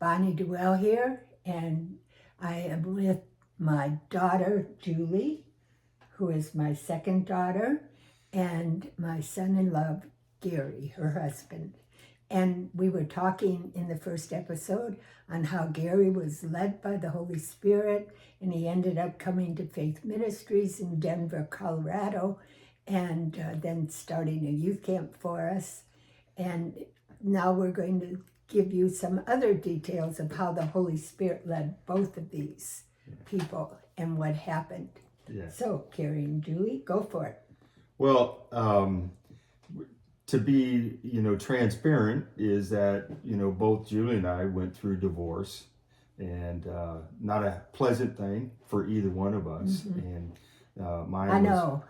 Bonnie Dewell here, and I am with my daughter, Julie, who is my second daughter, and my son-in-law, Gary, her husband. And we were talking in the first episode on how Gary was led by the Holy Spirit, and he ended up coming to Faith Ministries in Denver, Colorado, and then starting a youth camp for us. And now we're going to give you some other details of how the Holy Spirit led both of these people and what happened. Yeah. So, Carrie and Julie, go for it. Well, to be, transparent is that, both Julie and I went through divorce, and not a pleasant thing for either one of us. And mine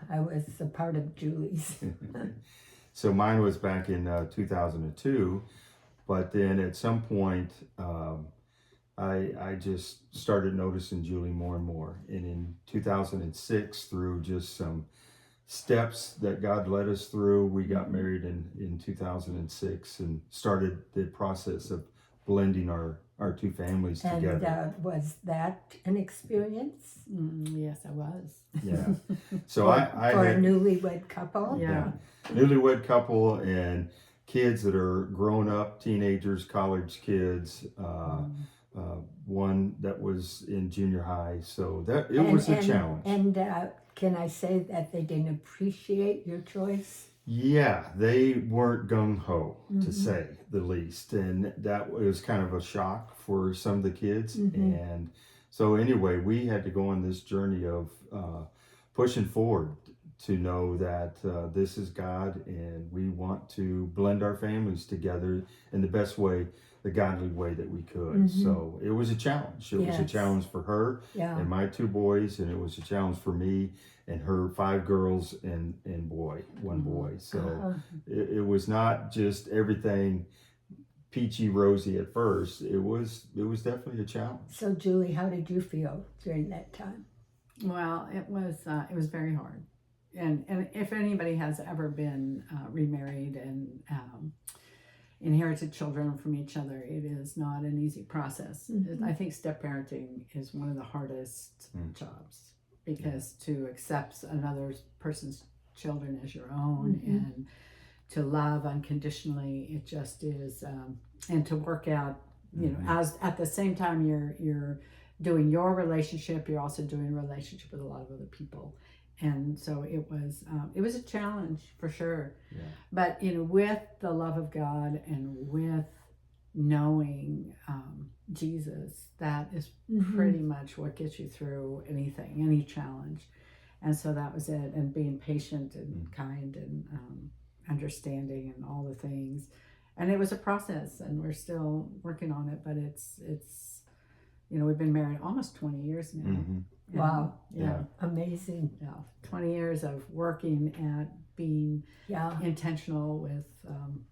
I was a part of Julie's. So mine was back in 2002, but then at some point, I just started noticing Julie more and more. And in 2006, through just some steps that God led us through, we got married in 2006 and started the process of blending our two families together. And was that an experience? Yes, I was. Yeah. So for I a newlywed couple? Yeah. Newlywed couple and kids that are grown up, teenagers, college kids, one that was in junior high. So it was a challenge. And can I say that they didn't appreciate your choice? Yeah, they weren't gung-ho, to say the least. And that was kind of a shock for some of the kids. And so anyway, we had to go on this journey of pushing forward to know that this is God, and we want to blend our families together in the best way, the godly way that we could. So it was a challenge. It was a challenge for her and my two boys, and it was a challenge for me and her 5 girls and one boy. So it was not just everything peachy rosy at first. It was definitely a challenge. So Julie, how did you feel during that time? Well, it was very hard, and if anybody has ever been remarried and inherited children from each other, it is not an easy process. I think step parenting is one of the hardest jobs, because to accept another person's children as your own and to love unconditionally, it just is, and to work out, as at the same time you're doing your relationship, you're also doing a relationship with a lot of other people. And so it was a challenge for sure. Yeah. But with the love of God and with knowing Jesus, that is pretty much what gets you through anything, any challenge. And so that was it. And being patient and kind and understanding and all the things. And it was a process, and we're still working on it. But it's we've been married almost 20 years now. Wow. Yeah. Amazing. Yeah. 20 years of working at being intentional with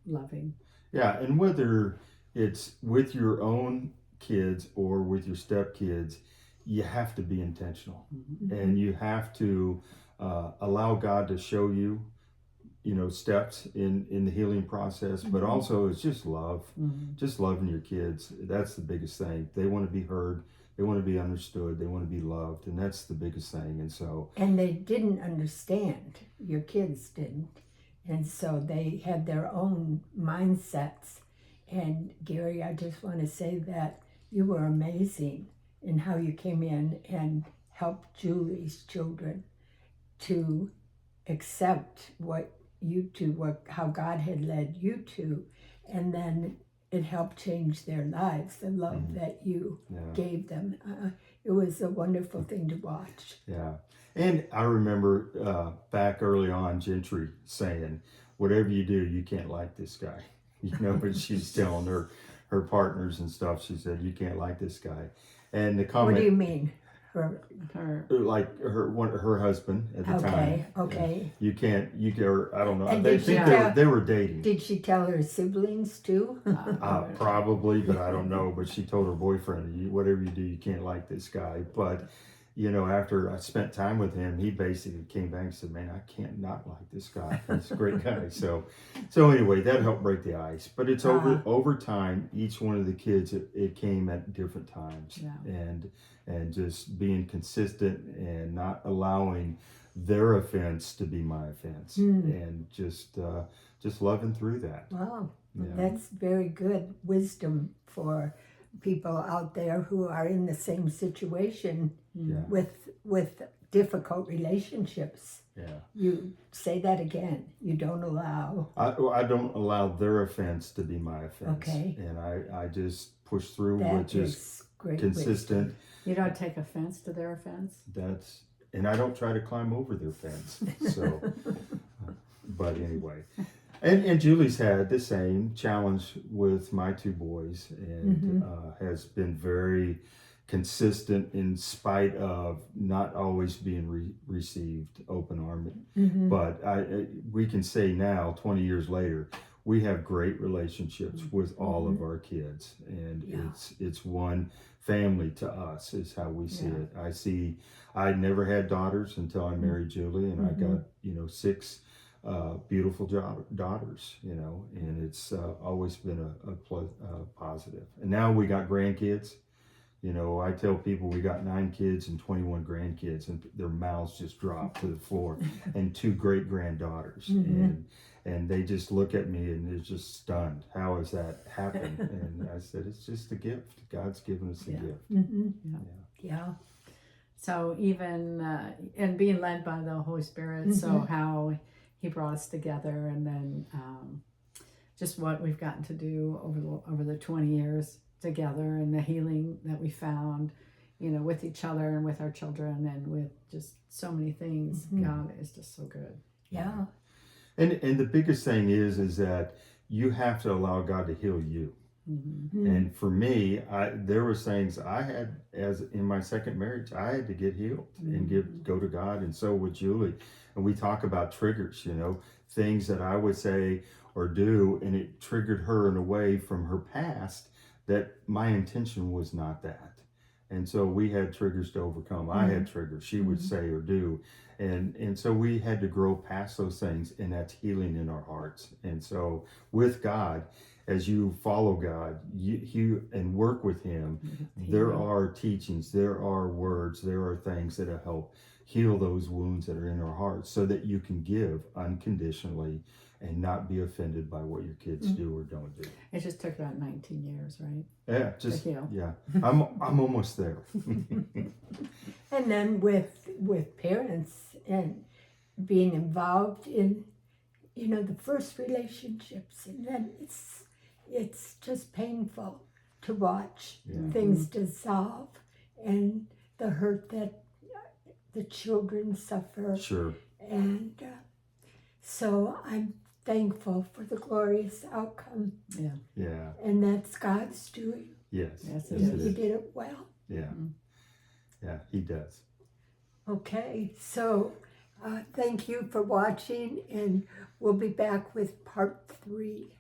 loving. Yeah, and whether it's with your own kids or with your stepkids, you have to be intentional. And you have to allow God to show you, steps in the healing process, but also it's just love, just loving your kids. That's the biggest thing. They want to be heard. They want to be understood. They want to be loved. And that's the biggest thing. And so. And they didn't understand. Your kids didn't. And so they had their own mindsets. And Gary, I just want to say that you were amazing in how you came in and helped Julie's children to accept how God had led you to, and then it helped change their lives, the love that you gave them. It was a wonderful thing to watch. Yeah. And I remember back early on, Gentry saying, whatever you do, you can't like this guy. When she's telling her partners and stuff, she said, you can't like this guy. And the comment. What do you mean? Her husband at the time. Okay. You can't, I don't know. And they were dating. Did she tell her siblings too? Probably, but I don't know. But she told her boyfriend, whatever you do, you can't like this guy. But after I spent time with him, he basically came back and said, "Man, I can't not like this guy. He's a great guy." So anyway, that helped break the ice. But it's over time. Each one of the kids, it came at different times, and just being consistent and not allowing their offense to be my offense, and just loving through that. Wow, Yeah. that's very good wisdom for people out there who are in the same situation with difficult relationships. Yeah. You say that again. You don't allow. I don't allow their offense to be my offense. Okay. And I just push through That with just is great consistent. wisdom. You don't take offense to their offense? And I don't try to climb over their fence. So, but anyway. And Julie's had the same challenge with my two boys, and has been very consistent in spite of not always being received open-armed. But we can say now, 20 years later, we have great relationships with all of our kids, and it's one family to us is how we see it. I never had daughters until I married Julie, and I got 6 beautiful daughters, and it's always been a positive. And now we got grandkids. I tell people we got 9 kids and 21 grandkids, and their mouths just drop to the floor, and 2 great granddaughters, and they just look at me and they're just stunned. How has that happened? And I said, it's just a gift. God's given us a gift. Yeah. So even and being led by the Holy Spirit, so how He brought us together, and then just what we've gotten to do over the 20 years together, and the healing that we found, with each other and with our children, and with just so many things. God is just so good. Yeah. And the biggest thing is that you have to allow God to heal you. And for me, there was things I had, as in my second marriage, I had to get healed and go to God, and so with Julie. And we talk about triggers, things that I would say or do, and it triggered her in a way from her past that my intention was not that. And so we had triggers to overcome. I had triggers she would say or do. And so we had to grow past those things, and that's healing in our hearts. And so with God, as you follow God and work with Him, there are teachings, there are words, there are things that help heal those wounds that are in our hearts, so that you can give unconditionally and not be offended by what your kids do or don't do. It just took about 19 years, right? Yeah, To heal. yeah. I'm almost there. And then with parents and being involved in the first relationships, and then it's just painful to watch things dissolve and the hurt that the children suffer. Sure. And so I'm thankful for the glorious outcome. Yeah. And that's God's doing. Yes. Yes, Yes, And it He is. did it well. Yeah. Yeah, He does. Okay, so thank you for watching, and we'll be back with part 3.